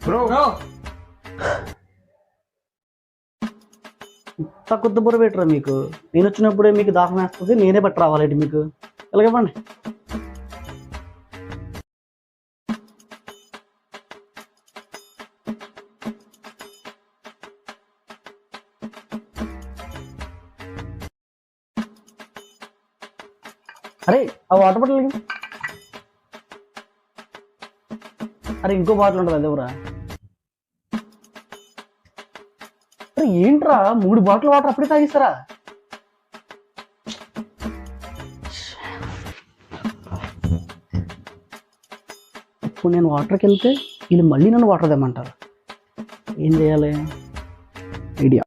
Bro ఇంత కొద్ది బుర్ర పెట్టరా మీకు? నేను వచ్చినప్పుడే మీకు దాహం వేస్తుంది, నేనే పట్టి రావాలండి మీకు. ఇలాగివ్వండి. అరే ఆ వాటర్ బాటిల్ ఇవ్వు. అరే ఇంకో బాటిల్ ఉంటుంది అది ఎవరా? అరే ఏంట్రా 3 బాటిల్ వాటర్ అప్పుడే తాగిస్తారా? ఇప్పుడు నేను వాటర్కి వెళ్తే వీళ్ళు మళ్ళీ నన్ను వాటర్ తెమ్మంటారు. ఏం చేయాలి? ఐడియా.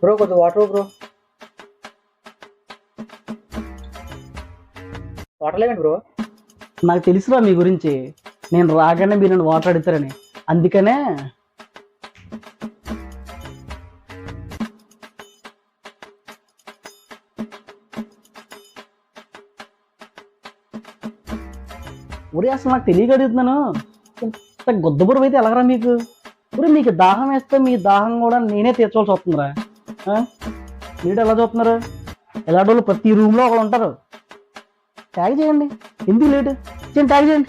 బ్రో కొద్ది వాటర్ బ్రో. వాటర్ లేవండి బ్రో. నాకు తెలుసురా మీ గురించి, నేను రాగానే మీరు నన్ను వాటర్ అడుగుతారని, అందుకనే. ఊరే అసలు నాకు తెలియక అడుగుతున్నాను. ఇంత గుద్దబురం అయితే ఎలాగరా మీకు? ఊరే మీకు దాహం వేస్తే మీ దాహం కూడా నేనే తీర్చవలసి వస్తుందిరా. మీరు ఎలా చూస్తున్నారు? ఎలాంటి వాళ్ళు ప్రతి రూమ్లో ఒకళ్ళు ఉంటారు. ట్యాగ్ చేయండి, ఎందుకు లేటు చేయండి, ట్యాగ్ చేయండి.